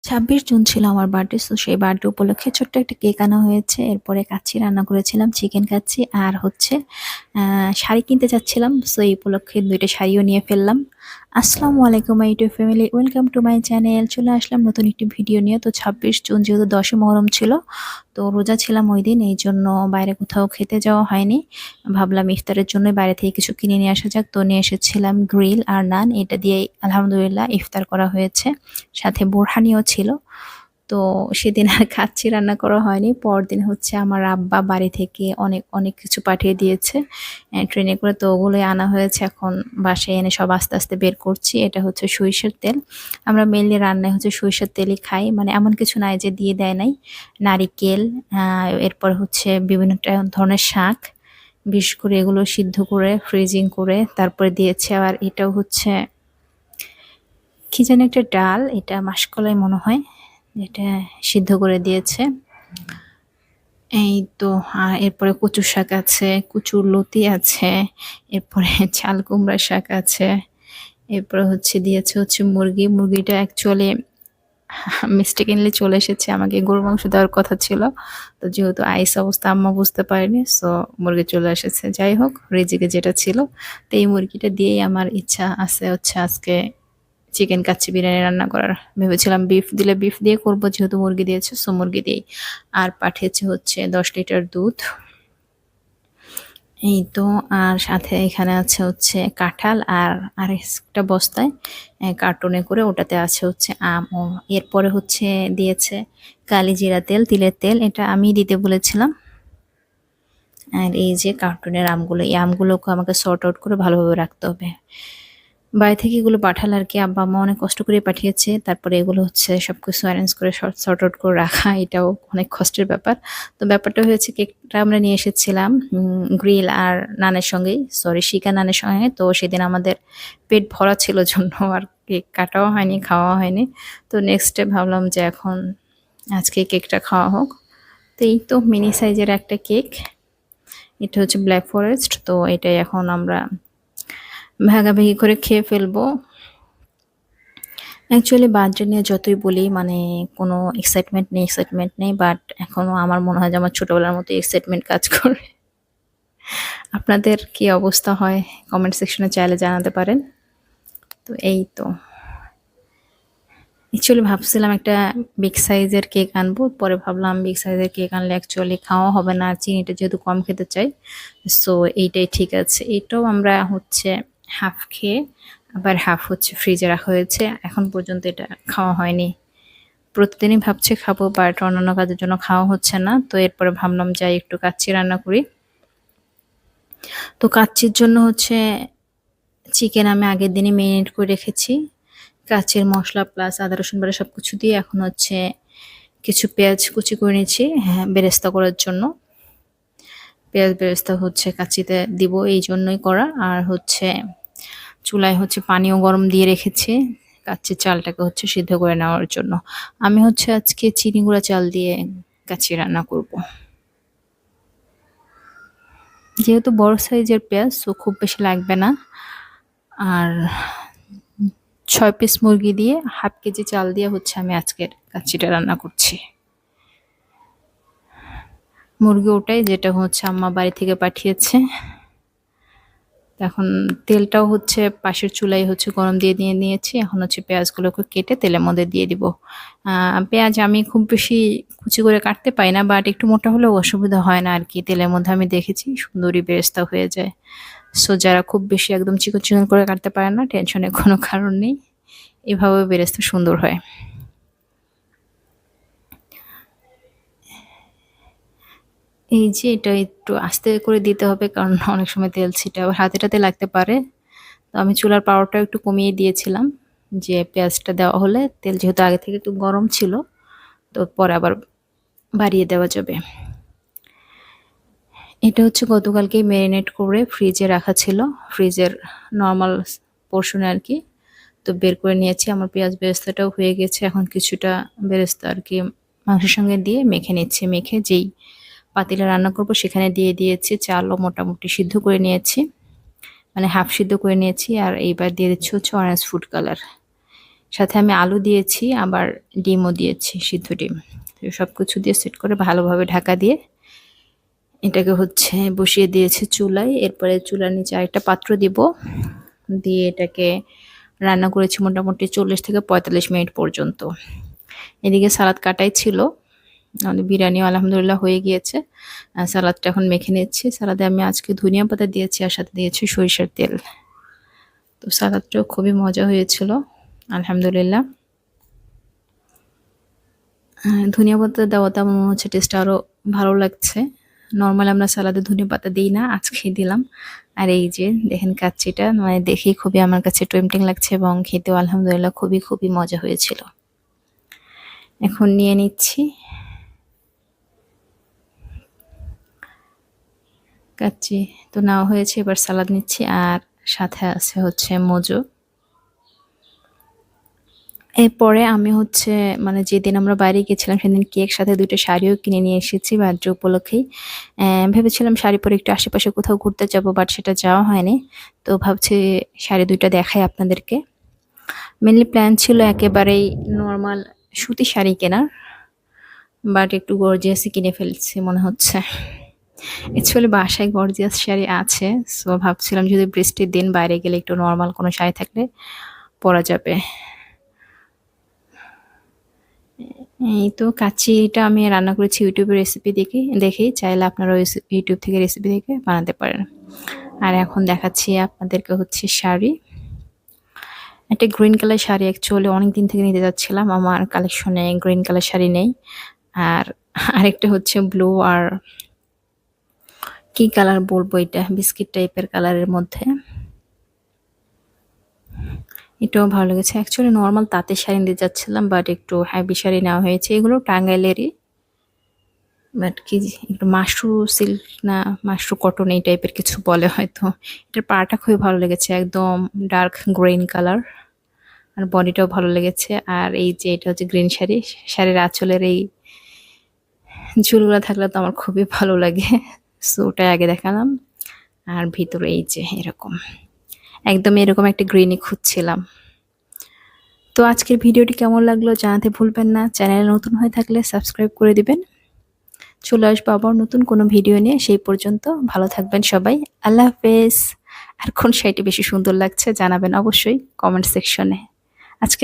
26 June ছিল আমার birthday. So সেই বার্থডে উপলক্ষে ছোট্ট একটা কেক আনা হয়েছে। এরপরে কাচ্চি রান্না করেছিলাম, চিকেন কাচ্চি। আর হচ্ছে শাড়ি কিনতে চাচ্ছিলাম। সো এই উপলক্ষে ২ টা শাড়িও নিয়ে ফেললাম। আসসালামু আলাইকুম my YouTube family. Welcome to my channel. চলে আসলাম নতুন একটি ভিডিও নিয়ে। তো 26 জুন যেহেতু ১০ই মহরম ছিল, তো রোজা ছিলাম ওইদিন। এইজন্য বাইরে কোথাও খেতে যাওয়া হয়নি। ভাবলাম ইফতারের জন্যই বাইরে থেকে কিছু কিনে নিয়ে আসা যাক। তো নিয়ে এসেছিলাম গ্রিল আর নান। এটা দিয়েই আলহামদুলিল্লাহ ইফতার করা হয়েছে। সাথে বোরহানিও ছিল। তো সেদিন আর কাচ্চি রান্না করা হয়নি। পরদিন হচ্ছে আমার আব্বা বাড়ি থেকে অনেক, অনেক কিছু পাঠিয়ে দিয়েছে ট্রেনে করে। তো ওগুলোই আনা হয়েছে। এখন বাসায় এনে সব আস্তে, আস্তে বের করছি। এটা হচ্ছে সরিষার তেল। আমরা মেইনলি রান্নায় হচ্ছে সরিষার তেলই খাই। মানে এমন কিছু নাই যে দিয়ে দেয় নাই। নারিকেল, এরপর হচ্ছে বিভিন্ন ধরনের শাক, বিশেষ করে এগুলো সিদ্ধ করে ফ্রিজিং করে তারপরে দিয়েছে। আর এটাও হচ্ছে কি যেন একটা ডাল, এটা মাসকলাই মনে হয়। এটা সিদ্ধ করে দিয়েছে। এই তো এরপরে কচু শাক আছে, কচুর লতি আছে, এরপরে চাল কুমড়া শাক আছে। এরপরে হচ্ছে দিয়েছে হচ্ছে মুরগি। মুরগিটা অ্যাকচুয়ালি মিস্টেকেনলি চলে এসেছে। আমাকে গরুর মাংস দেওয়ার কথা ছিল। তো যেহেতু আইস অবস্থা আম্মা বুঝতে পারেনি, সো মুরগি চলে এসেছে। যাই হোক, রিজিকে যেটা ছিল। তো এই মুরগিটা দিয়েই আমার ইচ্ছা আছে হচ্ছে আজকে চিকেন কাচ্চি বিরিয়ানি রান্না করার। ভেবেছিলাম বিফ দিলে বিফ দিয়ে করব, যেহেতু মুরগি দিয়েছে সো মুরগি দিয়েই। আর পাঠিয়েছে হচ্ছে ১০ লিটার দুধ। এই তো। আর সাথে এখানে আছে হচ্ছে কাঁঠাল আর আরেকটা বস্তায় কার্টুনে করে ওটাতে আছে হচ্ছে আম। ও এরপরে হচ্ছে দিয়েছে কালিজিরা তেল, তিলের তেল। এটা আমি দিতে বলেছিলাম। আর এই যে কার্টুনের আমগুলো, এই আমগুলোকে আমাকে সর্ট আউট করে ভালোভাবে রাখতে হবে। বাড়ি থেকে এগুলো পাঠালে আর কি, আব্বা আম্মা অনেক কষ্ট করে পাঠিয়েছে। তারপরে এগুলো হচ্ছে সবকিছু অ্যারেঞ্জ করে সর্ট আউট করে রাখা, এটাও অনেক কষ্টের ব্যাপার। তো ব্যাপারটা হয়েছে, কেকটা আমরা নিয়ে এসেছিলাম গ্রিল আর নানের সঙ্গেই, সরি শিকা নানের সঙ্গে। তো সেদিন আমাদের পেট ভরা ছিল জন্য আর কেক কাটাও হয়নি, খাওয়া হয়নি। তো নেক্সট ডে ভাবলাম যে এখন আজকে কেকটা খাওয়া হোক। তো এই তো মিনি সাইজের একটা কেক। এটা হচ্ছে ব্ল্যাক ফরেস্ট। তো এটাই এখন আমরা ভাগাভাগি করে খেয়ে ফেলবো। অ্যাকচুয়ালি বার্থডে নিয়ে যতই বলি মানে কোনো এক্সাইটমেন্ট নেই। বাট এখনো আমার মনে হয় যে আমার ছোটবেলার মতো এক্সাইটমেন্ট কাজ করে। আপনাদের কি অবস্থা হয় কমেন্ট সেকশনে চাইলে জানাতে পারেন। তো এই তো। অ্যাকচুয়ালি ভাবছিলাম একটা বিগ সাইজের কেক আনবো। পরে ভাবলাম বিগ সাইজের কেক আনলে অ্যাকচুয়ালি খাওয়া হবে না। আর চিনিটা যেহেতু কম খেতে চাই, সো এইটাই ঠিক আছে। এটাও আমরা হচ্ছে হাফ খেয়ে আবার হাফ হচ্ছে ফ্রিজে রাখা হয়েছে। এখন পর্যন্ত এটা খাওয়া হয়নি। প্রতিদিনই ভাবছি খাবো, বাট অন্যান্য কাজের জন্য খাওয়া হচ্ছে না। তো এরপরে ভাবলাম যাই একটু কাচ্চি রান্না করি। তো কাচ্চির জন্য হচ্ছে চিকেন আমি আগের দিনই মেরিনেট করে রেখেছি। কাচ্চির মশলা প্লাস আদা রসুন বাটা সব কিছু দিয়ে এখন হচ্ছে কিছু পেঁয়াজ কুচি করে নিয়েছি, হ্যাঁ, বেরেস্তা করার জন্য। পেঁয়াজ বেরেস্তা হচ্ছে কাচ্চিতে দিব, এই জন্যই করা। আর হচ্ছে চুলায় হচ্ছে পানিও গরম দিয়ে রেখেছি কাচ্চির চালটাকে হচ্ছে সিদ্ধ করে নেওয়ার জন্য। আমি হচ্ছে আজকে চিনি গুঁড়া চাল দিয়ে কাচ্চি রান্না করব। যেহেতু বড় সাইজের পেঁয়াজ, সো খুব বেশি লাগবে না। আর ৬ পিস মুরগি দিয়ে হাফ কেজি চাল দিয়ে হচ্ছে আমি আজকের কাচ্চিটা রান্না করছি। মুরগি ওটাই যেটা হচ্ছে আম্মা বাড়ি থেকে পাঠিয়েছে। এখন তেলটাও হচ্ছে পাশের চুলায় হচ্ছে গরম দিয়ে নিয়েছি। এখন হচ্ছে পেঁয়াজগুলোকে কেটে তেলের মধ্যে দিয়ে দিব। পেঁয়াজ আমি খুব বেশি কুচি করে কাটতে পারি না, বাট একটু মোটা হলেও অসুবিধা হয় না আর কি। তেলের মধ্যে আমি দেখেছি সুন্দরই বেরেস্তা হয়ে যায়। সো যারা খুব বেশি একদম চিকন চিকন করে কাটতে পারে না, টেনশনের কোনো কারণ নেই, এভাবে বেরেস্তা সুন্দর হয়। এই যে এটা একটু আস্তে করে দিতে হবে, কারণ অনেক সময় তেল ছিটে আবার হাতে লাগতে পারে। তো আমি চুলার পাওয়ারটা একটু কমিয়ে দিয়েছিলাম, যে পেঁয়াজটা দেওয়া হলে তেল যেহেতু আগে থেকে একটু গরম ছিল, তো পরে আবার বাড়িয়ে দেওয়া যাবে। এটা হচ্ছে গতকালকেই ম্যারিনেট করে ফ্রিজে রাখা ছিল, ফ্রিজের নর্মাল পোর্শনে আর কি। তো বের করে নিয়েছি। আমার পেঁয়াজ বেরেস্তাটাও হয়ে গেছে। এখন কিছুটা বেরেস্তা আর কি মাংসের সঙ্গে দিয়ে মেখে নিচ্ছি। মেখে যেই পাতিলে রান্না করব সেখানে দিয়ে দিয়েছি। চালও মোটামুটি সিদ্ধ করে নিয়েছি, মানে হাফ সিদ্ধ করে নিয়েছি। আর এইবার দিয়ে দিচ্ছি হচ্ছে অরেঞ্জ ফুড কালার। সাথে আমি আলু দিয়েছি, আবার ডিমও দিয়েছি, সিদ্ধ ডিম। তো সবকিছু দিয়ে সেট করে ভালোভাবে ঢাকা দিয়ে এটাকে হচ্ছে বসিয়ে দিয়েছি চুলায়। এরপরে চুলার নিচে আরেকটা পাত্র দিব, দিয়ে এটাকে রান্না করেছি মোটামুটি 40 থেকে 45 মিনিট পর্যন্ত। এদিকে সালাদ কাটাই ছিল, আমাদের বিরিয়ানিও আলহামদুলিল্লাহ হয়ে গিয়েছে। সালাদটা এখন মেখে নিচ্ছি। সালাদে আমি আজকে ধনিয়া পাতা দিয়েছি আর সাথে দিয়েছি সরিষার তেল। তো সালাদটাও খুবই মজা হয়েছিল আলহামদুলিল্লাহ। ধনিয়া পাতা দেওয়াতে আমার মনে হচ্ছে টেস্টটা আরও ভালো লাগছে। নর্মাল আমরা সালাদে ধনিয়া পাতা দিই না, আজকেই দিলাম। আর এই যে দেখেন কাচ্চিটা, মানে দেখেই খুবই আমার কাছে টেম্পটিং লাগছে এবং খেতেও আলহামদুলিল্লাহ খুবই খুবই মজা হয়েছিল। এখন নিয়ে নিচ্ছি কাচ্চি। তো নেওয়া হয়েছে, এবার সালাদ নিচ্ছি আর সাথে আছে হচ্ছে মোজো। এরপরে আমি হচ্ছে মানে যেদিন আমরা বাইরে গেছিলাম সেদিন কেক সাথে 2টা শাড়িও কিনে নিয়ে এসেছি বার্থডে উপলক্ষেই। ভেবেছিলাম শাড়ি পরে একটু আশেপাশে কোথাও ঘুরতে যাবো, বাট সেটা যাওয়া হয়নি। তো ভাবছি শাড়ি 2টা দেখাই আপনাদেরকে। মেনলি প্ল্যান ছিল একেবারেই নর্মাল সুতি শাড়ি কেনার, বাট একটু গর্জিয়াসই কিনে ফেলছি মনে হচ্ছে। অ্যাকচুয়ালি বাসায় গর্জিয়াস শাড়ি আছে, সো ভাবছিলাম যদি বৃষ্টির দিন বাইরে গেলে একটু নর্মাল কোনো শাড়ি থাকলে পরা যাবে। এই তো কাচ্চিটা আমি রান্না করেছি ইউটিউবের রেসিপি দেখেই, চাইলে আপনারা ইউটিউব থেকে রেসিপি দেখে বানাতে পারেন। আর এখন দেখাচ্ছি আপনাদেরকে হচ্ছে শাড়ি। একটা গ্রিন কালার শাড়ি অ্যাকচুয়ালি অনেক দিন থেকে নিতে যাচ্ছিলাম, আমার কালেকশনে গ্রিন কালার শাড়ি নেই। আর আরেকটা হচ্ছে ব্লু আর কি কালার বলবো, এটা বিস্কিট টাইপের কালারের মধ্যে, এটাও ভালো লেগেছে। অ্যাকচুয়ালি নর্মাল তাঁতের শাড়ি নিতে যাচ্ছিলাম, বাট একটু হ্যাভি শাড়ি নেওয়া হয়েছে। এগুলো টাঙ্গাইলেরই, বাট কি একটু মাশরু সিল্ক না মাশরু কটন এই টাইপের কিছু বলে হয়তো। এটার পাটা খুবই ভালো লেগেছে, একদম ডার্ক গ্রিন কালার, আর বডিটাও ভালো লেগেছে। আর এই যে এটা হচ্ছে গ্রিন শাড়ি, শাড়ির আঁচলের এই ঝুলগুলো থাকলে তো আমার খুবই ভালো লাগে, সো ওটাই আগে দেখালাম। আর ভিতরে এই যে এরকম একদম এরকম একটা গ্রিনই খুঁজছিলাম। তো আজকের ভিডিওটি কেমন লাগলো জানাতে ভুলবেন না। চ্যানেলে নতুন হয়ে থাকলে সাবস্ক্রাইব করে দিবেন। চলে আসবো আবার নতুন কোনো ভিডিও নিয়ে, সেই পর্যন্ত ভালো থাকবেন সবাই। আল্লাহ হাফেজ। আর কোন শাড়িটি বেশি সুন্দর লাগছে জানাবেন অবশ্যই কমেন্ট সেকশনে।